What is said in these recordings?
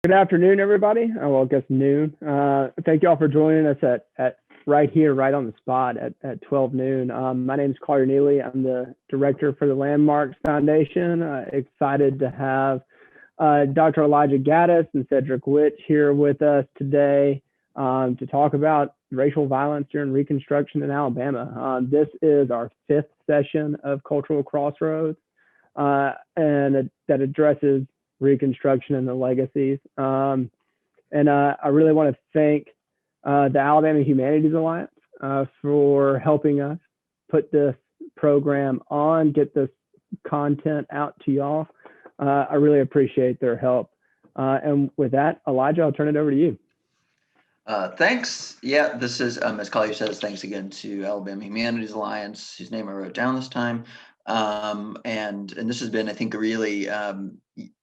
Good afternoon, everybody. Well, I guess noon. Thank you all for joining us at right here, right on the spot at 12 noon. My name is Collier Neely. I'm the director for the Landmarks Foundation. Excited to have Dr. Elijah Gaddis and Sedric Wytch here with us today to talk about racial violence during Reconstruction in Alabama. This is our fifth session of Cultural Crossroads, and that addresses Reconstruction and the legacies. I really want to thank the Alabama Humanities Alliance for helping us put this program on, get this content out to y'all. I really appreciate their help. And with that, Elijah, I'll turn it over to you. Thanks. Yeah, this is, as Collier says, thanks again to Alabama Humanities Alliance, whose name I wrote down this time. And this has been, I think, a really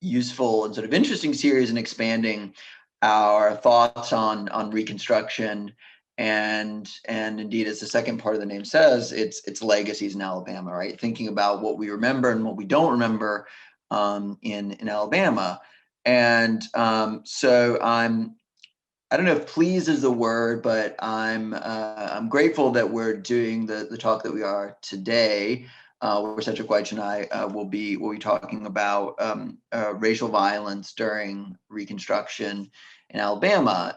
useful and sort of interesting series in expanding our thoughts on Reconstruction, and indeed, as the second part of the name says, it's legacies in Alabama, right? Thinking about what we remember and what we don't remember in Alabama. And so I don't know if pleased is the word, but I'm grateful that we're doing the talk that we are today, where Sedric, Wytch, and I will be talking about racial violence during Reconstruction in Alabama.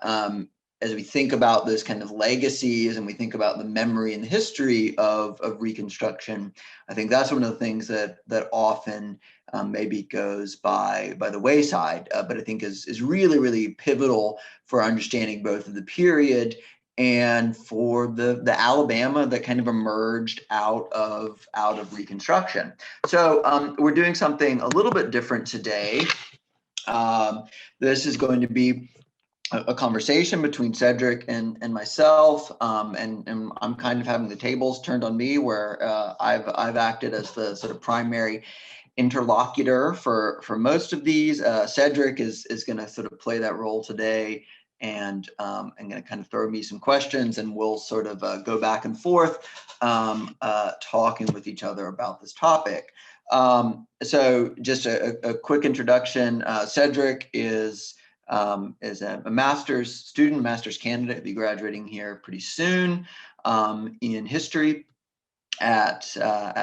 As we think about those kind of legacies and we think about the memory and the history of Reconstruction, I think that's one of the things that often maybe goes by the wayside, but I think is really, really pivotal for understanding both of the period and for the Alabama that kind of emerged out of Reconstruction. So we're doing something a little bit different today. This is going to be a conversation between Sedric and myself, and I'm kind of having the tables turned on me, where I've acted as the sort of primary interlocutor for most of these. Sedric is going to sort of play that role today, and I'm going to kind of throw me some questions, and we'll sort of go back and forth, talking with each other about this topic. So just a quick introduction. Sedric is a master's student, master's candidate. He'll be graduating here pretty soon in history at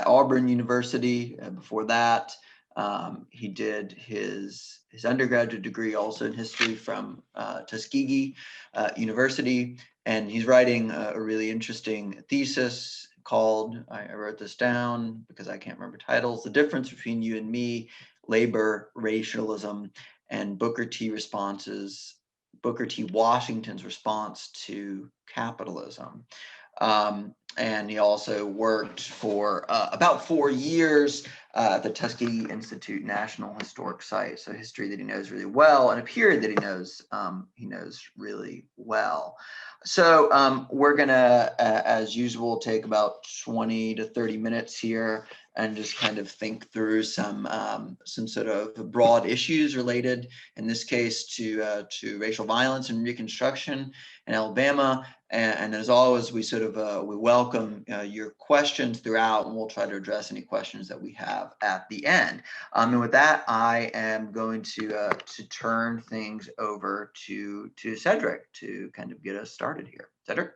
Auburn University. Before that, he did his undergraduate degree also in history from Tuskegee University, and he's writing a really interesting thesis called, I wrote this down because I can't remember titles, The Difference Between You and Me, Labor, Racialism, and Booker T. Washington's Response to Capitalism. And he also worked for about 4 years at the Tuskegee Institute National Historic Site. So history that he knows really well, and a period that he knows really well. So we're gonna, as usual, take about 20 to 30 minutes here and just kind of think through some sort of broad issues related, in this case, to racial violence and Reconstruction in Alabama. And as always, we sort of we welcome your questions throughout, and we'll try to address any questions that we have at the end. And with that, I am going to turn things over to Sedric to kind of get us started here. Sedric?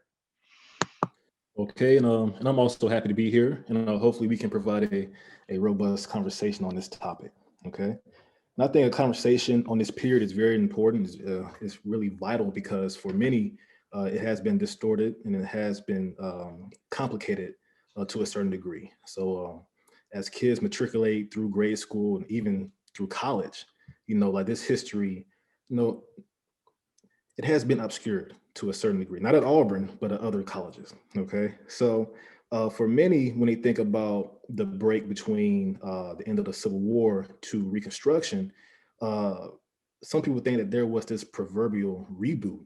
Okay, and I'm also happy to be here, and hopefully we can provide a robust conversation on this topic. Okay, and I think a conversation on this period is very important. It's really vital because for many, it has been distorted and it has been complicated to a certain degree. So as kids matriculate through grade school and even through college, like this history, it has been obscured to a certain degree, not at Auburn, but at other colleges. Okay, so for many, when they think about the break between the end of the Civil War to Reconstruction, some people think that there was this proverbial reboot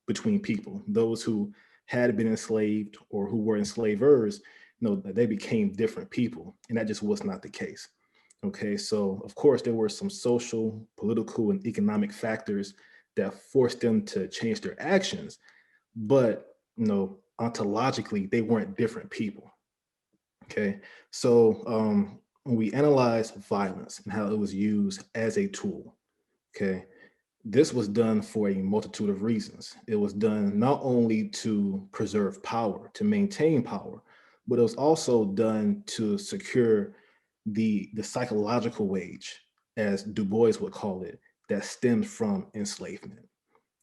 between people. Those who had been enslaved or who were enslavers, that they became different people, and that just was not the case. Okay, so of course there were some social, political, and economic factors that forced them to change their actions, but ontologically they weren't different people. Okay, so when we analyze violence and how it was used as a tool, okay, this was done for a multitude of reasons. It was done not only to preserve power, to maintain power, but it was also done to secure the psychological wage, as Du Bois would call it, that stemmed from enslavement.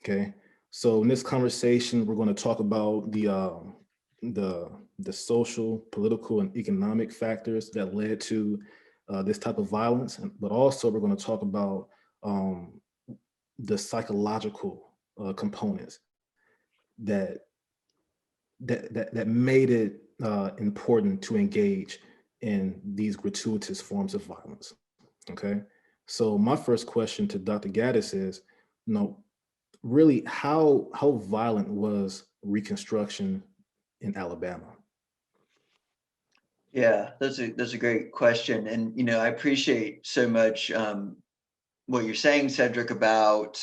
Okay, so in this conversation, we're going to talk about the social, political, and economic factors that led to this type of violence, but also we're going to talk about the psychological components that made it important to engage in these gratuitous forms of violence. Okay, so my first question to Dr. Gaddis is, really, how violent was Reconstruction in Alabama? Yeah, that's a great question, and I appreciate so much what you're saying, Sedric, about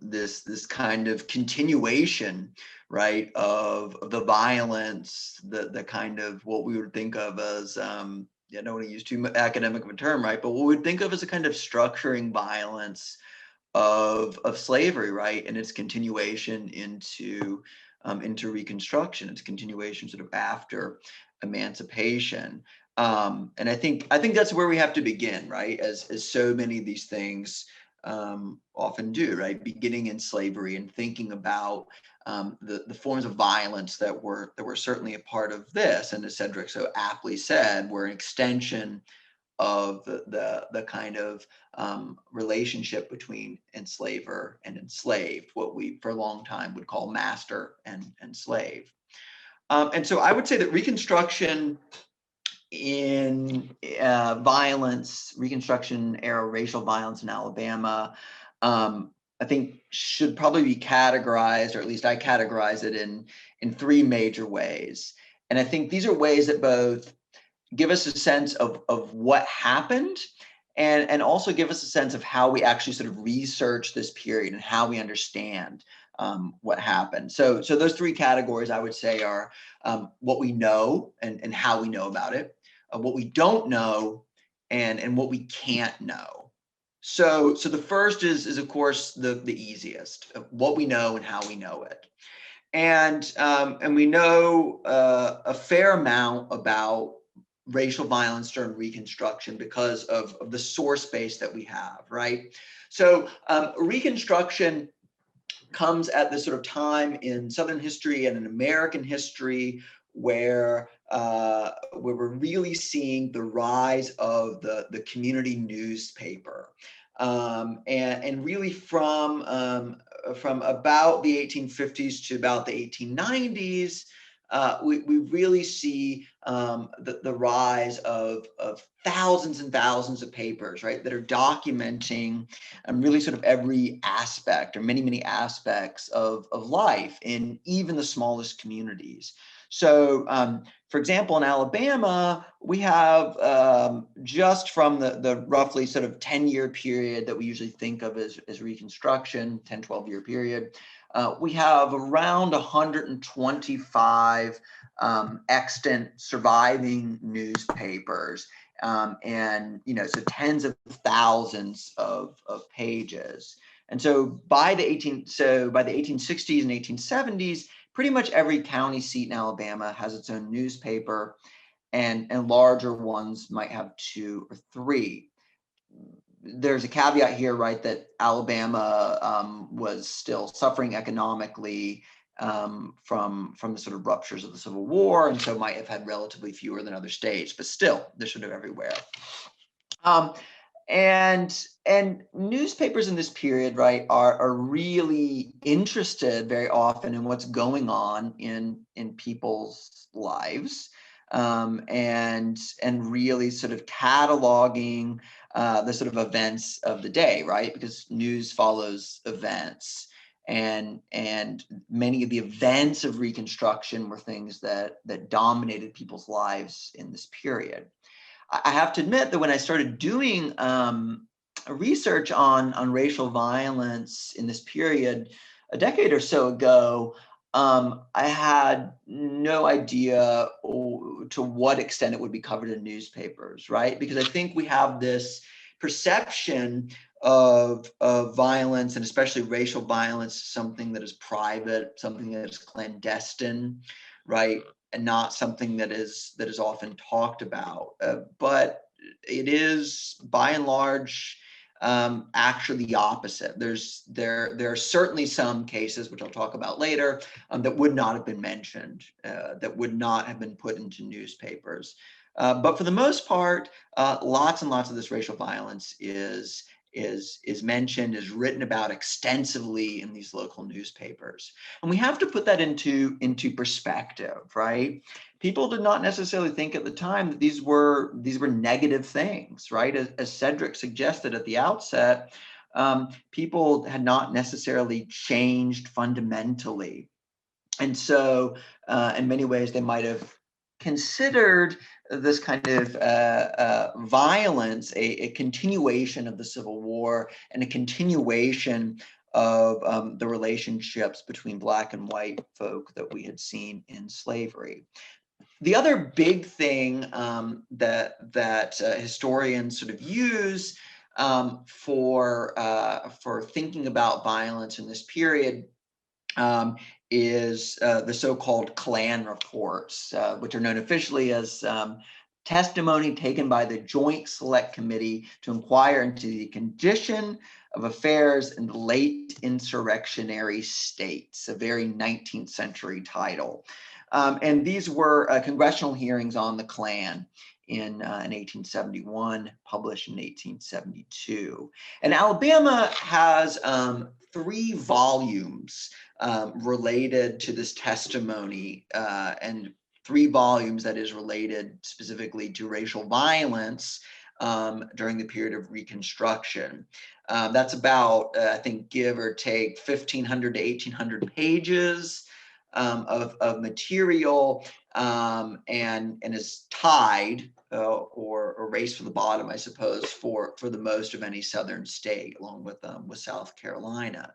this kind of continuation, right, of the violence, the kind of what we would think of as I don't want to use too academic of a term, right, but what we would think of as a kind of structuring violence of slavery, right, and its continuation into Reconstruction, its continuation sort of after emancipation. And I think that's where we have to begin, right? As so many of these things often do, right? Beginning in slavery and thinking about the forms of violence that were certainly a part of this, and as Sedric so aptly said, were an extension of the kind of relationship between enslaver and enslaved, what we for a long time would call master and slave. And so I would say that Reconstruction in Reconstruction era racial violence in Alabama, I think should probably be categorized, or at least I categorize it in three major ways. And I think these are ways that both give us a sense of what happened, and also give us a sense of how we actually sort of research this period and how we understand what happened. So those three categories I would say are what we know and how we know about it, what we don't know, and what we can't know. So the first is of course the easiest, what we know and how we know it. And we know a fair amount about racial violence during Reconstruction because of the source base that we have, right? So Reconstruction comes at this sort of time in Southern history and in American history where we're really seeing the rise of the community newspaper. And really from about the 1850s to about the 1890s, we really see the rise of thousands and thousands of papers, right, that are documenting really sort of every aspect or many aspects of life in even the smallest communities. So, for example, in Alabama, we have just from the roughly sort of 10-year period that we usually think of as Reconstruction, 10, 12-year period, we have around 125 extant surviving newspapers, and so tens of thousands of pages. And so by the 1860s and 1870s, pretty much every county seat in Alabama has its own newspaper, and larger ones might have two or three. There's a caveat here, right, that Alabama was still suffering economically from the sort of ruptures of the Civil War, and so might have had relatively fewer than other states, but still, they're sort of everywhere. And newspapers in this period, right, are really interested very often in what's going on in people's lives, and really sort of cataloging the sort of events of the day, right? Because news follows events, and many of the events of Reconstruction were things that dominated people's lives in this period. I have to admit that when I started doing research on racial violence in this period a decade or so ago, I had no idea to what extent it would be covered in newspapers, right? Because I think we have this perception of violence, and especially racial violence, something that is private, something that is clandestine, right, and not something that is often talked about. But it is, by and large, actually the opposite. There are certainly some cases, which I'll talk about later, that would not have been mentioned, that would not have been put into newspapers. But for the most part, lots and lots of this racial violence is mentioned, is written about extensively in these local newspapers. And we have to put that into perspective, right? People did not necessarily think at the time that these were negative things, right? As Sedric suggested at the outset, people had not necessarily changed fundamentally. And so in many ways, they might have considered this kind of violence a continuation of the Civil War and a continuation of the relationships between Black and white folk that we had seen in slavery. The other big thing that historians sort of use for thinking about violence in this period is the so-called Klan reports, which are known officially as testimony taken by the Joint Select Committee to inquire into the condition of affairs in the late insurrectionary states, a very 19th century title. And these were congressional hearings on the Klan in 1871, published in 1872. And Alabama has 3 volumes related to this testimony, and 3 volumes that is related specifically to racial violence during the period of Reconstruction. That's about, I think, give or take 1,500 to 1,800 pages of material, and is tied or raced for the bottom, I suppose, for the most of any Southern state, along with South Carolina.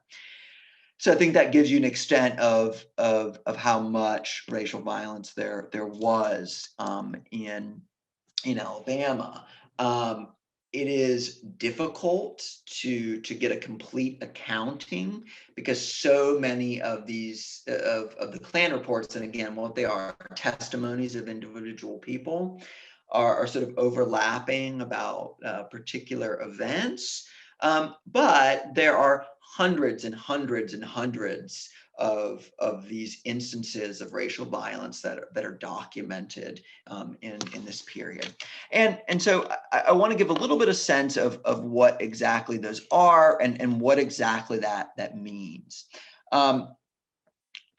So I think that gives you an extent of how much racial violence there was in Alabama. It is difficult to get a complete accounting because so many of these of the Klan reports, and again, what they are testimonies of individual people, are sort of overlapping about particular events. But there are hundreds and hundreds and hundreds of these instances of racial violence that are documented in this period. And so I want to give a little bit of sense of what exactly those are and what exactly that means.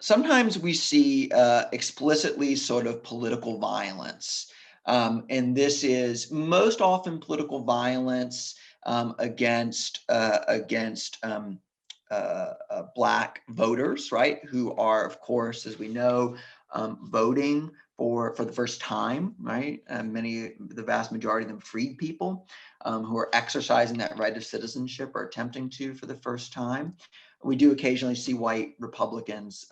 Sometimes we see explicitly sort of political violence. And this is most often political violence against Black voters, right, who are, of course, as we know, voting for the first time, right? The vast majority of them freed people who are exercising that right of citizenship or attempting to for the first time. We do occasionally see white Republicans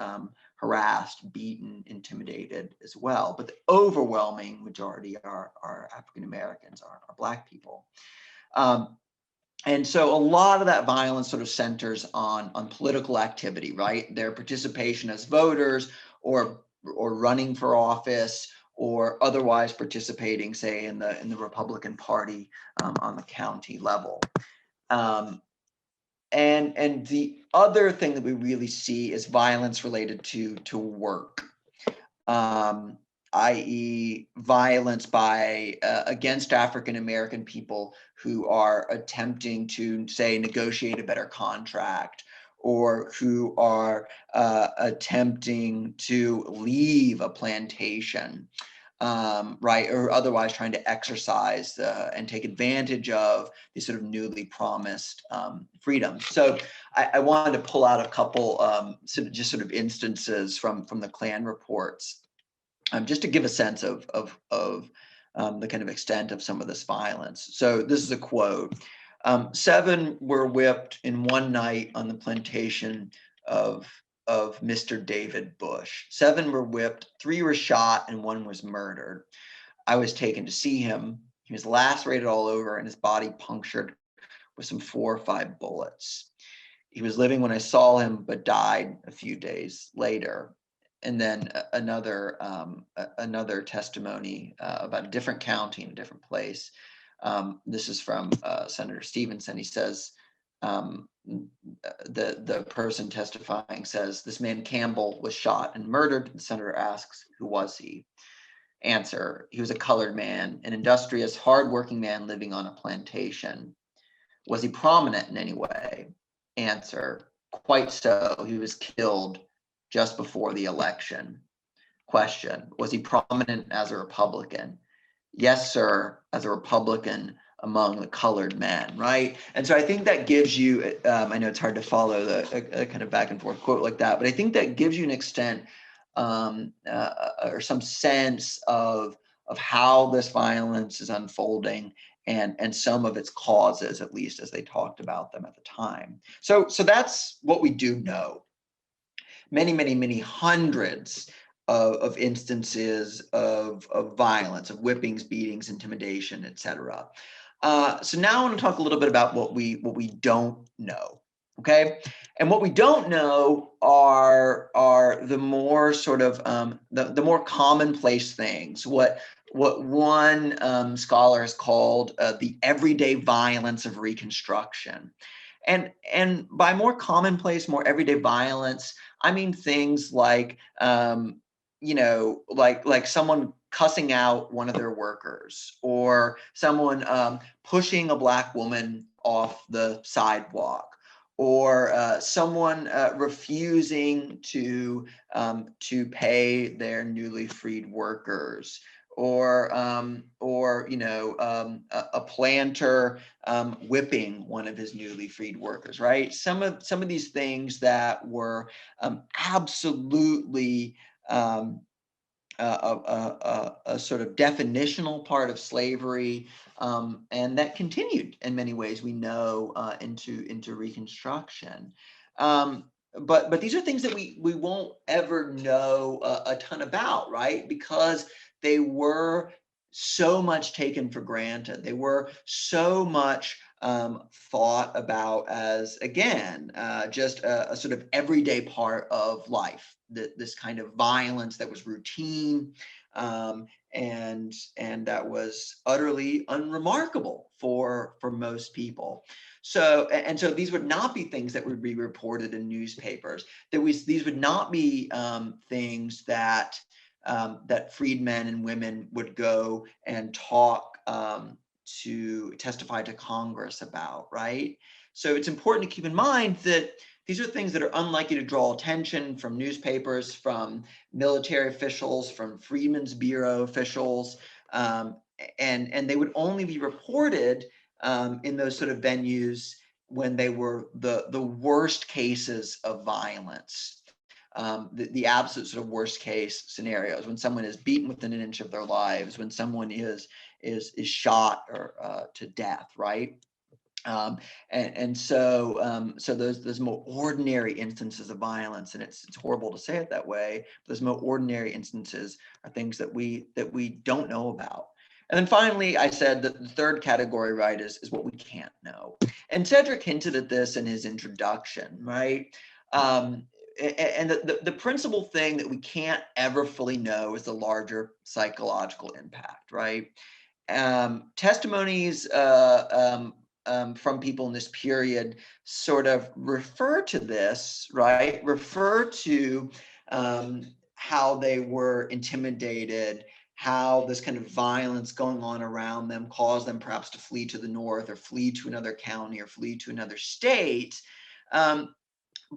harassed, beaten, intimidated as well, but the overwhelming majority are African Americans, are Black people. And so a lot of that violence sort of centers on political activity, right? Their participation as voters or running for office or otherwise participating, say, in the Republican Party on the county level. And the other thing that we really see is violence related to work. I.e. violence against African American people who are attempting to, say, negotiate a better contract, or who are attempting to leave a plantation, right, or otherwise trying to exercise and take advantage of these sort of newly promised freedoms. So I wanted to pull out a couple sort of instances from the Klan reports. Just to give a sense of the kind of extent of some of this violence. So this is a quote. 7 were whipped in one night on the plantation of Mr. David Bush. 7 were whipped, 3 were shot, and 1 was murdered. I was taken to see him. He was lacerated all over and his body punctured with some 4 or 5 bullets. He was living when I saw him, but died a few days later. And then another testimony about a different county in a different place. This is from Senator Stevenson. He says, the person testifying says, this man Campbell was shot and murdered. The senator asks, who was he? Answer, he was a colored man, an industrious, hardworking man living on a plantation. Was he prominent in any way? Answer, quite so. He was killed just before the election. Question, was he prominent as a Republican? Yes, sir, as a Republican among the colored men, right? And so I think that gives you, I know it's hard to follow a kind of back and forth quote like that, but I think that gives you an extent or some sense of how this violence is unfolding and some of its causes, at least as they talked about them at the time. So that's what we do know. Many hundreds of instances of violence, of whippings, beatings, intimidation, etc. So now I want to talk a little bit about what we don't know. Okay, and what we don't know are the more sort of the more commonplace things. What one scholar has called the everyday violence of Reconstruction, and by more commonplace, more everyday violence, I mean things like like someone cussing out one of their workers, or someone pushing a Black woman off the sidewalk, or someone refusing to pay their newly freed workers, or a planter whipping one of his newly freed workers, right? Some of these things that were absolutely a sort of definitional part of slavery, and that continued in many ways, we know, into Reconstruction. But these are things that we won't ever know a ton about, right? Because they were so much taken for granted. They were so much thought about as, again, just a sort of everyday part of life. This kind of violence that was routine, and that was utterly unremarkable for most people. So these would not be things that would be reported in newspapers. These would not be things that freedmen and women would go and talk to testify to Congress about, right? So it's important to keep in mind that these are things that are unlikely to draw attention from newspapers, from military officials, from Freedmen's Bureau officials, and they would only be reported in those sort of venues when they were the worst cases of violence. The absolute sort of worst case scenarios, when someone is beaten within an inch of their lives, when someone is shot or to death, right? So those more ordinary instances of violence, and it's horrible to say it that way, but those more ordinary instances are things that we don't know about. And then finally, I said that the third category, right, is what we can't know. And Sedric hinted at this in his introduction, right? And the principal thing that we can't ever fully know is the larger psychological impact, right? Testimonies from people in this period sort of refer to this, right? Refer to how they were intimidated, how this kind of violence going on around them caused them perhaps to flee to the north, or flee to another county, or flee to another state.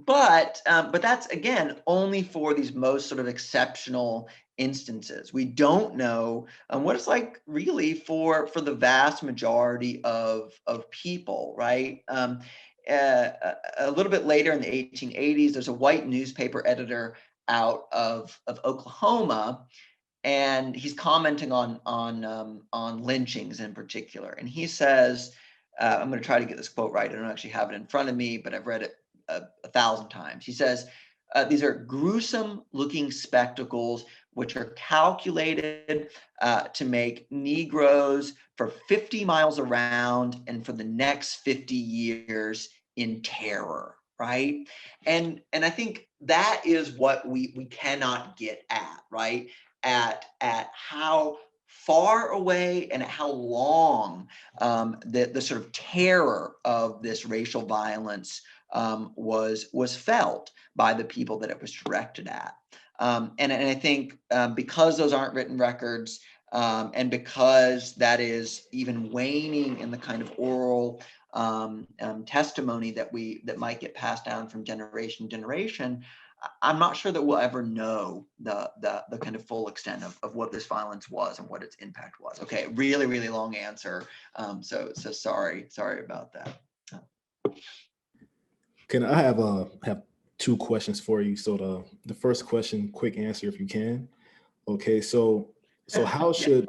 But that's, again, only for these most sort of exceptional instances. We don't know what it's like really for the vast majority of people, right? A little bit later in the 1880s, there's a white newspaper editor out of Oklahoma, and he's commenting on lynchings in particular. And he says, I'm going to try to get this quote right. I don't actually have it in front of me, but I've read it 1,000 times. He says, These are gruesome looking spectacles which are calculated to make Negroes for 50 miles around and for the next 50 years in terror, right? And I think that is what we cannot get at, right? At how far away and at how long the sort of terror of this racial violence was felt by the people that it was directed at. And I think because those aren't written records, and because that is even waning in the kind of oral testimony that might get passed down from generation to generation, I'm not sure that we'll ever know the kind of full extent of what this violence was and what its impact was. Okay, really long answer. So sorry about that. Can I have two questions for you? So the first question, quick answer if you can. Okay, so how should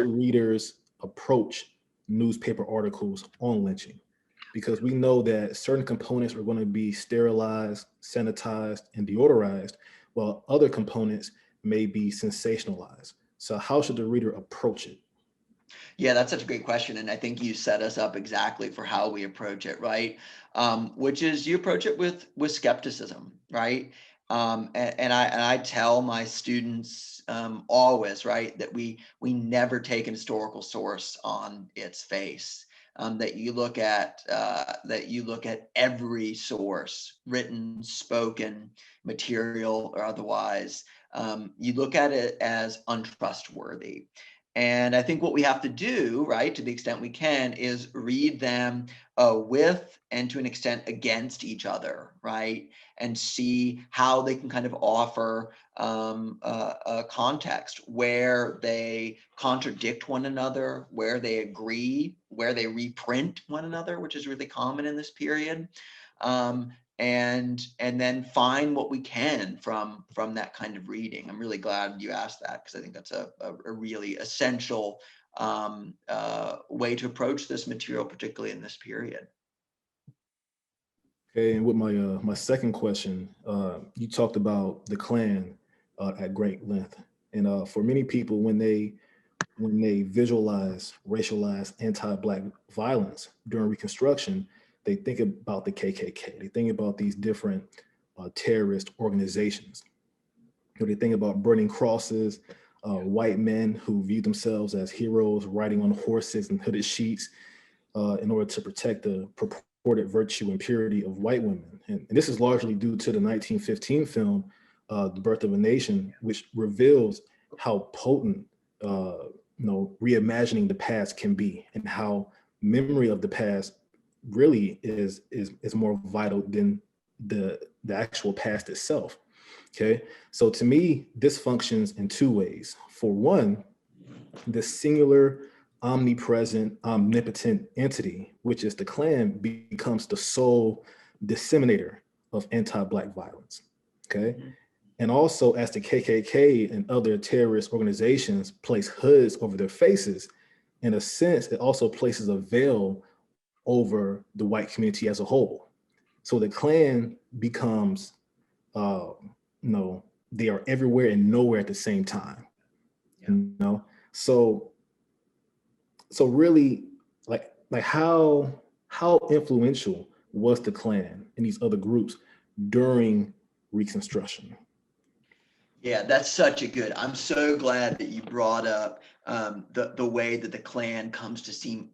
readers approach newspaper articles on lynching? Because we know that certain components are going to be sterilized, sanitized, and deodorized, while other components may be sensationalized. So how should the reader approach it? Yeah, that's such a great question. And I think you set us up exactly for how we approach it, right? Which is you approach it with skepticism, right? And I tell my students always, right, that we never take an historical source on its face. That you look at every source, written, spoken, material, or otherwise. You look at it as untrustworthy. And I think what we have to do, right, to the extent we can, is read them with and to an extent against each other, right, and see how they can kind of offer a context where they contradict one another, where they agree, where they reprint one another, which is really common in this period. And then find what we can from that kind of reading. I'm really glad you asked that, because I think that's a really essential way to approach this material, particularly in this period. Okay, and with my second question, you talked about the Klan at great length, and for many people, when they visualize racialized anti-Black violence during Reconstruction, they think about the KKK. They think about these different terrorist organizations. They think about burning crosses, white men who view themselves as heroes riding on horses and hooded sheets in order to protect the purported virtue and purity of white women. And this is largely due to the 1915 film, The Birth of a Nation, which reveals how potent reimagining the past can be, and how memory of the past really is more vital than the actual past itself. Okay, so to me, this functions in two ways. For one, the singular, omnipresent, omnipotent entity, which is the Klan, becomes the sole disseminator of anti-Black violence. Okay. And also, as the KKK and other terrorist organizations place hoods over their faces, in a sense, it also places a veil over the white community as a whole. So the Klan becomes, they are everywhere and nowhere at the same time. Yeah. So really, like how influential was the Klan and these other groups during Reconstruction? Yeah, that's such a good. I'm so glad that you brought up the way that the Klan comes to seem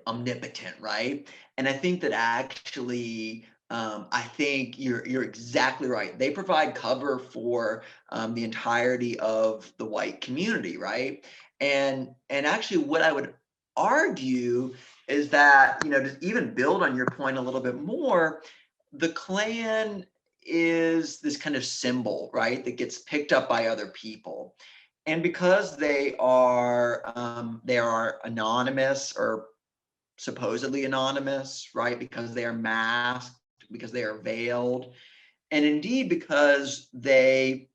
omnipotent, right? And I think that actually, I think you're exactly right. They provide cover for the entirety of the white community, right? And actually, what I would argue is that, to even build on your point a little bit more, the Klan is this kind of symbol, right, that gets picked up by other people. And because they are anonymous, or supposedly anonymous, right, because they are masked, because they are veiled, and indeed because they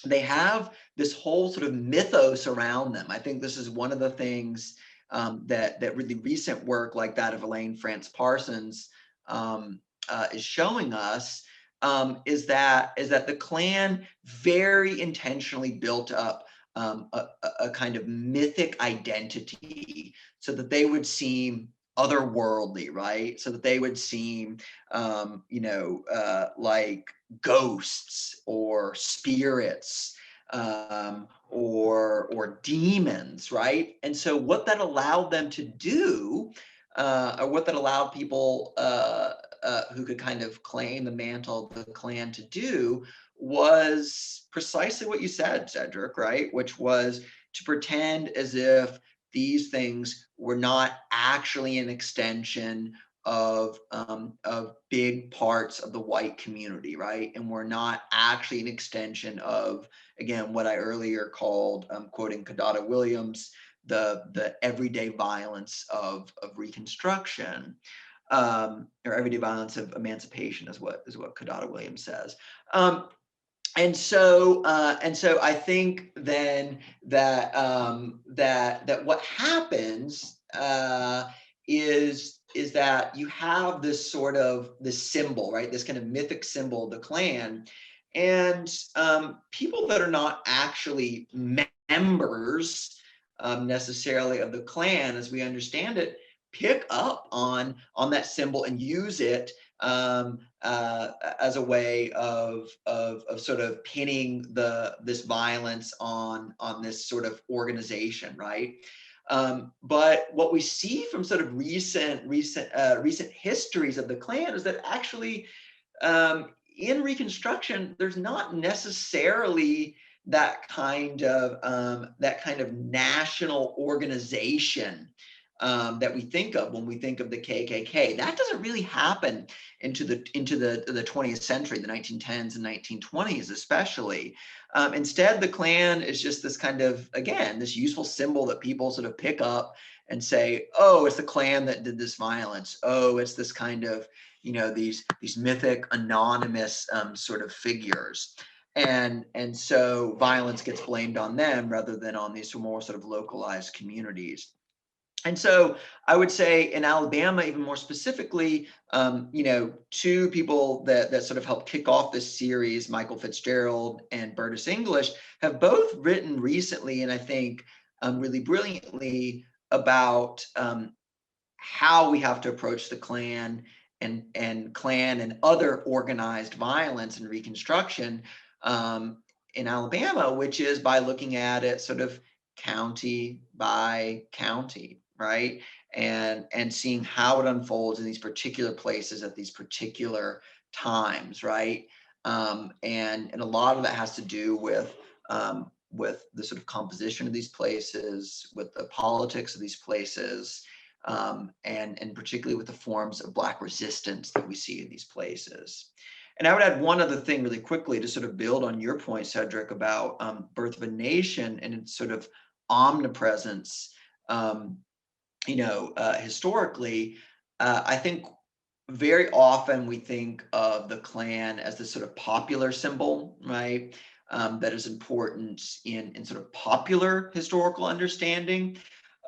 have this whole sort of mythos around them. I think this is one of the things that really recent work like that of Elaine France Parsons is showing us, is that the Klan very intentionally built up a kind of mythic identity so that they would seem otherworldly, right? So that they would seem, like ghosts or spirits, or demons, right? And so what that allowed them to do, or what that allowed people who could kind of claim the mantle of the Klan to do, was precisely what you said, Sedric, right? Which was to pretend as if these things were not actually an extension of big parts of the white community, right? And were not actually an extension of, again, what I earlier called, quoting Kadada Williams, the everyday violence of Reconstruction, or everyday violence of emancipation, is what Kadada Williams says. And so I think then that that what happens is that you have this sort of this symbol, right? This kind of mythic symbol of the Klan, and people that are not actually members necessarily of the Klan, as we understand it, pick up on that symbol and use it as a way of sort of pinning this violence on this sort of organization, right? But what we see from sort of recent histories of the Klan is that actually, in Reconstruction, there's not necessarily that kind of national organization that we think of when we think of the KKK. That doesn't really happen into the 20th century, the 1910s and 1920s especially. Instead, the Klan is just this kind of, again, this useful symbol that people sort of pick up and say, oh, it's the Klan that did this violence. Oh, it's this kind of, these mythic anonymous sort of figures. And so violence gets blamed on them rather than on these more sort of localized communities. And so I would say in Alabama, even more specifically, two people that sort of helped kick off this series, Michael Fitzgerald and Burtis English, have both written recently, and I think really brilliantly, about how we have to approach the Klan and Klan and other organized violence and Reconstruction in Alabama, which is by looking at it sort of county by county, right? And seeing how it unfolds in these particular places at these particular times, right? And a lot of that has to do with the sort of composition of these places, with the politics of these places, and particularly with the forms of Black resistance that we see in these places. And I would add one other thing really quickly to sort of build on your point, Sedric, about Birth of a Nation and its sort of omnipresence. Historically, I think very often we think of the Klan as this sort of popular symbol, right? That is important in sort of popular historical understanding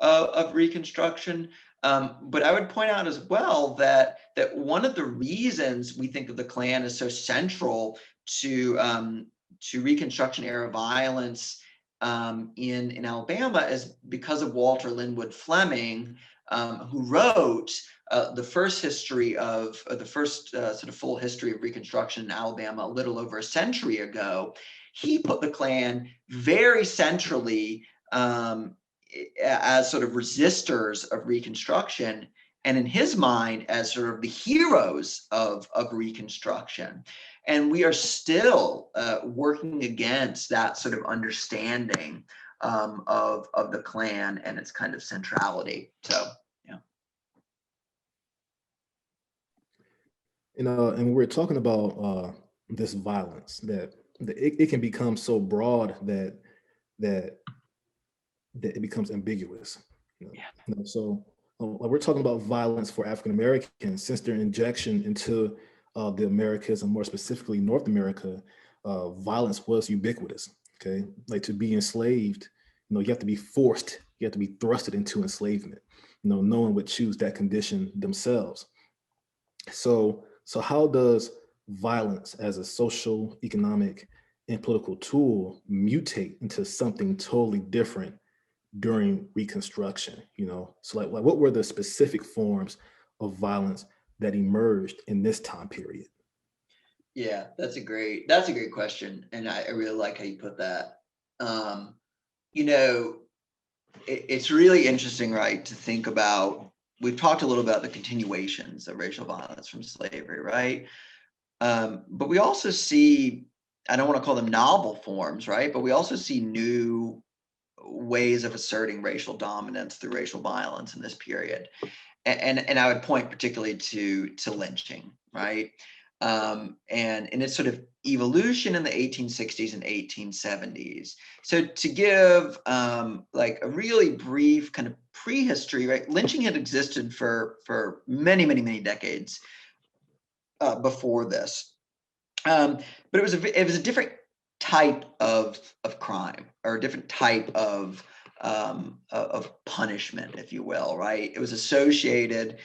of Reconstruction. But I would point out as well that one of the reasons we think of the Klan as so central to Reconstruction era violence in Alabama is because of Walter Linwood Fleming, who wrote the first history of the first sort of full history of Reconstruction in Alabama a little over a century ago. He put the Klan very centrally as sort of resistors of Reconstruction, and in his mind as sort of the heroes of Reconstruction. And we are still working against that sort of understanding of the Klan and its kind of centrality. So, yeah. And we're talking about this violence that it can become so broad that it becomes ambiguous. So we're talking about violence for African Americans since their injection into the Americas, and more specifically North America. Violence was ubiquitous. Okay, like to be enslaved, you have to be forced, you have to be thrusted into enslavement. No one would choose that condition themselves. So how does violence as a social, economic, and political tool mutate into something totally different during Reconstruction, So like what were the specific forms of violence that emerged in this time period? Yeah, that's a great question. And I really like how you put that. You know, it's really interesting, right, to think about. We've talked a little about the continuations of racial violence from slavery, right? But we also see, I don't want to call them novel forms, right? But we also see new ways of asserting racial dominance through racial violence in this period. And I would point particularly to lynching, right? And its sort of evolution in the 1860s and 1870s. So to give like a really brief kind of prehistory, right? Lynching had existed for many, many, many decades before this, but it was a different type of crime, or a different type of punishment, if you will, right? It was associated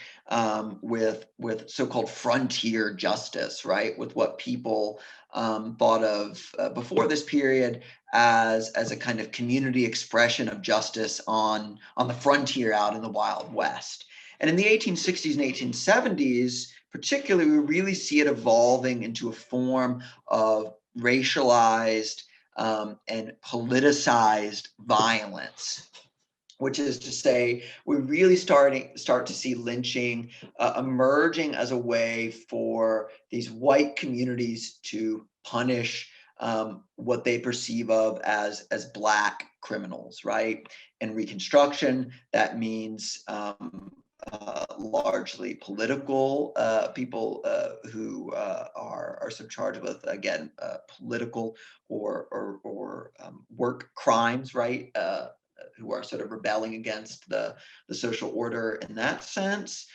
with so-called frontier justice, right? With what people thought of before this period as a kind of community expression of justice on the frontier out in the Wild West. And in the 1860s and 1870s, particularly, we really see it evolving into a form of racialized and politicized violence, which is to say, we really start to see lynching emerging as a way for these white communities to punish what they perceive of as Black criminals, right? In Reconstruction, that means largely political people who are sort of charged with, again, political or work crimes, right? Who are sort of rebelling against the social order in that sense.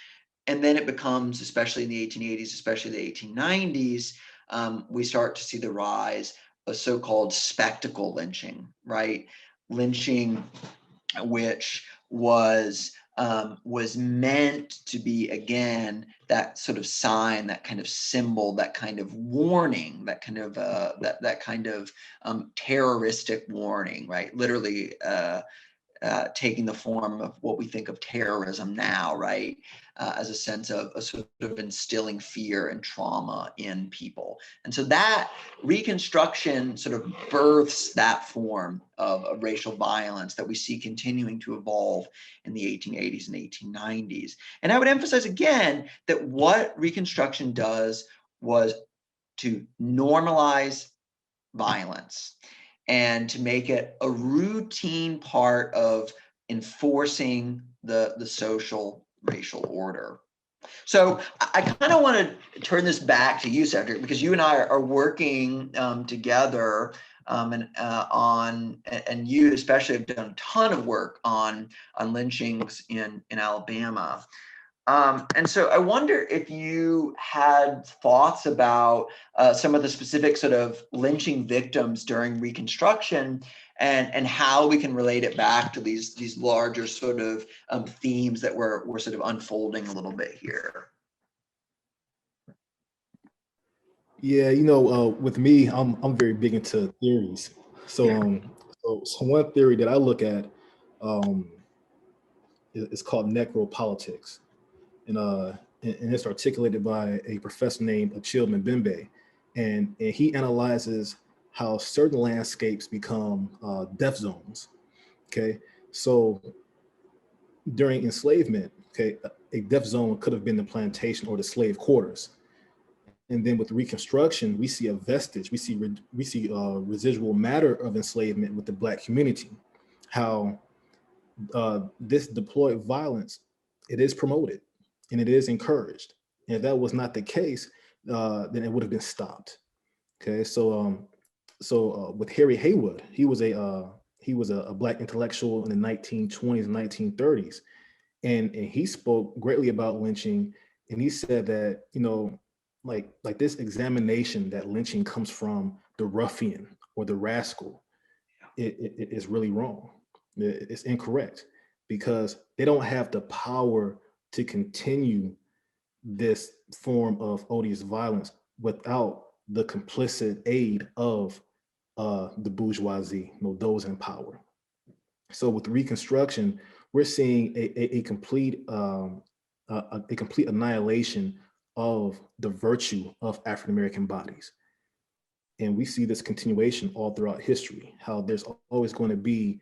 And then it becomes, especially in the 1880s, especially the 1890s, we start to see the rise of so-called spectacle lynching, right? Lynching, which was meant to be, again, that sort of sign, that kind of symbol, that kind of warning, that kind of terroristic warning, right? Literally taking the form of what we think of terrorism now, right? As a sense of a sort of instilling fear and trauma in people. And so that Reconstruction sort of births that form of racial violence that we see continuing to evolve in the 1880s and 1890s. And I would emphasize again that what Reconstruction does was to normalize violence and to make it a routine part of enforcing the social racial order. So I kind of want to turn this back to you, Sedric, because you and I are working together and you especially have done a ton of work on lynchings in Alabama. And so I wonder if you had thoughts about some of the specific sort of lynching victims during Reconstruction, and how we can relate it back to these larger sort of themes that we're sort of unfolding a little bit here. Yeah, with me, I'm very big into theories. So one theory that I look at is called necropolitics. And it's articulated by a professor named Achille Mbembe, and he analyzes how certain landscapes become death zones. Okay, so during enslavement, okay, a death zone could have been the plantation or the slave quarters, and then with Reconstruction, we see a vestige, we see residual matter of enslavement with the Black community. How this deployed violence, it is promoted and it is encouraged. And if that was not the case, then it would have been stopped. Okay, so with Harry Haywood, he was a Black intellectual in the 1920s and 1930s, and he spoke greatly about lynching, and he said that like this examination that lynching comes from the ruffian or the rascal, it is really wrong. It's incorrect, because they don't have the power to continue this form of odious violence without the complicit aid of the bourgeoisie, those in power. So with Reconstruction, we're seeing a complete annihilation of the virtue of African American bodies. And we see this continuation all throughout history, how there's always going to be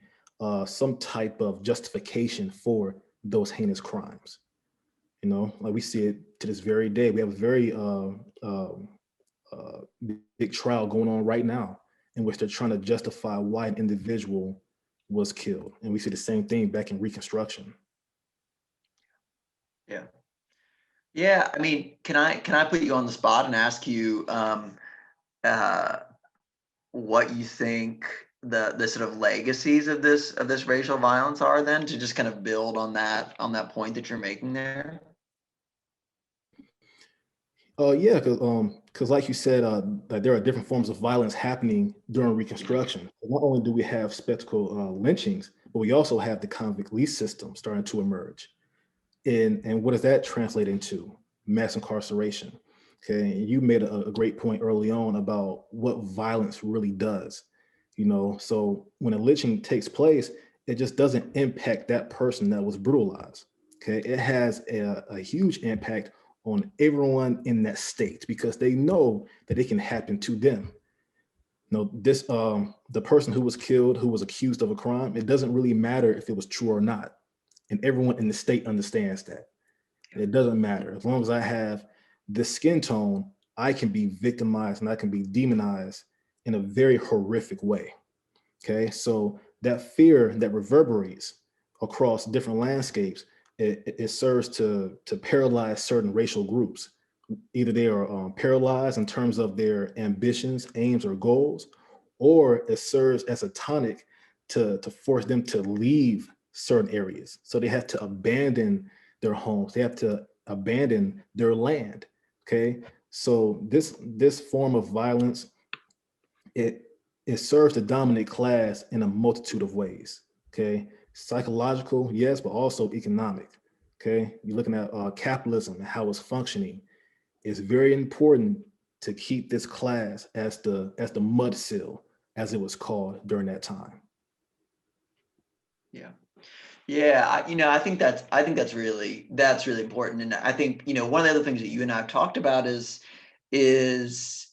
some type of justification for those heinous crimes. Like we see it to this very day. We have a very big trial going on right now in which they're trying to justify why an individual was killed. And we see the same thing back in Reconstruction. Yeah. Yeah. I mean, can I put you on the spot and ask you what you think the sort of legacies of this racial violence are, then, to just kind of build on that point that you're making there? Yeah, because like you said, that there are different forms of violence happening during Reconstruction. Not only do we have spectacle lynchings, but we also have the convict lease system starting to emerge. And what does that translate into? Mass incarceration. Okay, and you made a great point early on about what violence really does. So when a lynching takes place, it just doesn't impact that person that was brutalized. Okay, it has a huge impact on everyone in that state because they know that it can happen to them. The person who was killed, who was accused of a crime, it doesn't really matter if it was true or not. And everyone in the state understands that. It doesn't matter. As long as I have this skin tone, I can be victimized and I can be demonized in a very horrific way. Okay, so that fear that reverberates across different landscapes, it serves to paralyze certain racial groups. Either they are paralyzed in terms of their ambitions, aims, or goals, or it serves as a tonic to force them to leave certain areas. So they have to abandon their homes. They have to abandon their land. Okay, so this form of violence, it serves the dominant class in a multitude of ways. Okay, psychological, yes, but also economic. Okay, you're looking at capitalism and how it's functioning. It's very important to keep this class as the mud sill, as it was called during that time. Yeah. Yeah, I think that's really important. And I think, one of the other things that you and I have talked about is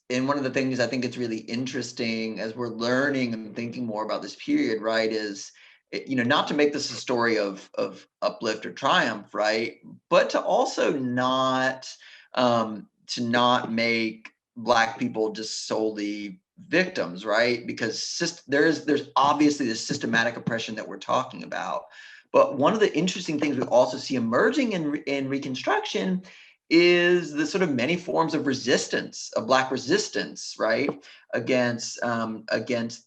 and one of the things I think it's really interesting as we're learning and thinking more about this period, right, is, not to make this a story of uplift or triumph, right, but to also not make Black people just solely victims, right? Because there's obviously this systematic oppression that we're talking about. But one of the interesting things we also see emerging in Reconstruction is the sort of many forms of resistance, of Black resistance, right, against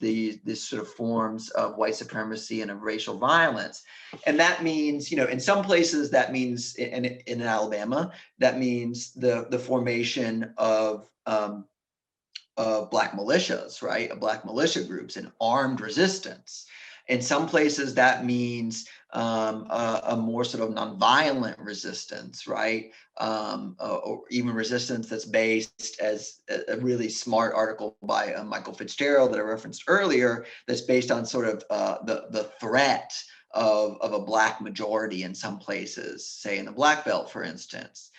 these sort of forms of white supremacy and of racial violence. And that means, in some places, that means in Alabama, that means the formation of Black militias, right, of Black militia groups and armed resistance. In some places, that means a more sort of nonviolent resistance, right? Or even resistance that's based, as a really smart article by Michael Fitzgerald that I referenced earlier, that's based on sort of the threat of a Black majority in some places, say in the Black Belt, for instance.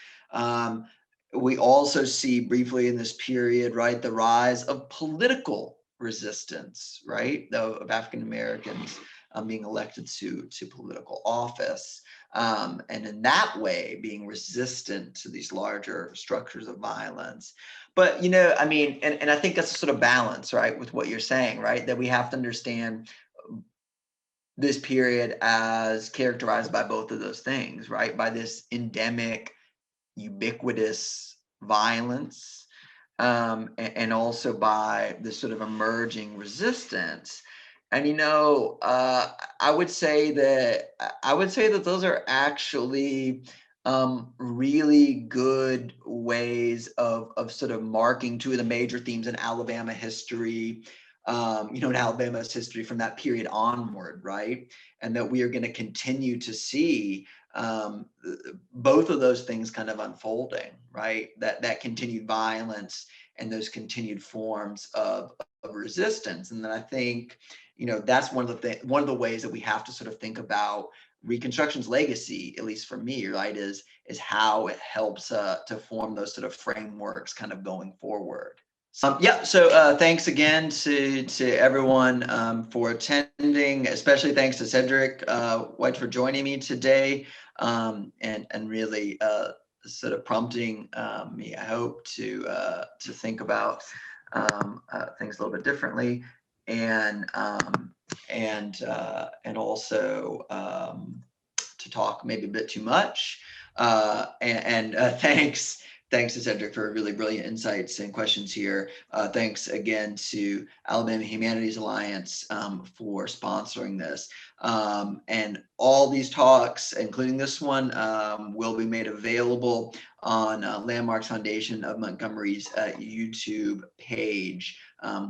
We also see briefly in this period, right, the rise of political resistance, right, of African Americans being elected to political office, and in that way being resistant to these larger structures of violence. But I mean, and I think that's a sort of balance, right, with what you're saying, right, that we have to understand this period as characterized by both of those things, right, by this endemic, ubiquitous violence, and also by this sort of emerging resistance. And I would say that those are actually really good ways of sort of marking two of the major themes in Alabama history, in Alabama's history from that period onward, right? And that we are going to continue to see both of those things kind of unfolding, right? That continued violence and those continued forms of resistance. And then I think, that's one of the ways that we have to sort of think about Reconstruction's legacy, at least for me, right, is how it helps to form those sort of frameworks kind of going forward. So thanks again to everyone for attending, especially thanks to Sedric Wytch for joining me today, and really sort of prompting me, I hope, to think about things a little bit differently, and also to talk maybe a bit too much. Thanks to Sedric for really brilliant insights and questions here. Thanks again to Alabama Humanities Alliance for sponsoring this. And all these talks, including this one, will be made available on Landmarks Foundation of Montgomery's YouTube page.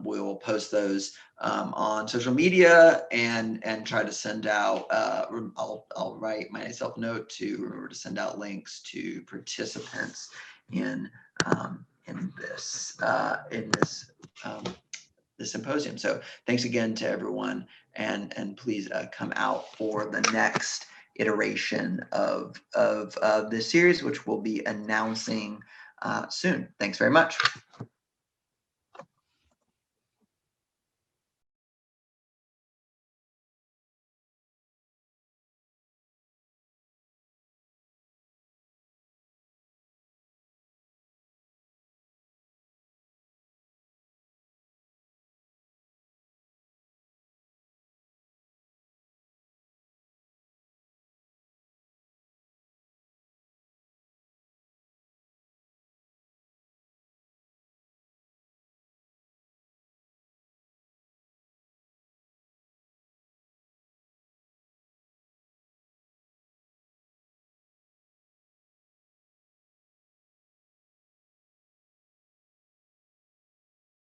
We'll post those on social media and try to send out, I'll write myself a note to remember to send out links to participants in this symposium. So thanks again to everyone, and please come out for the next iteration of this series, which we'll be announcing soon. Thanks very much.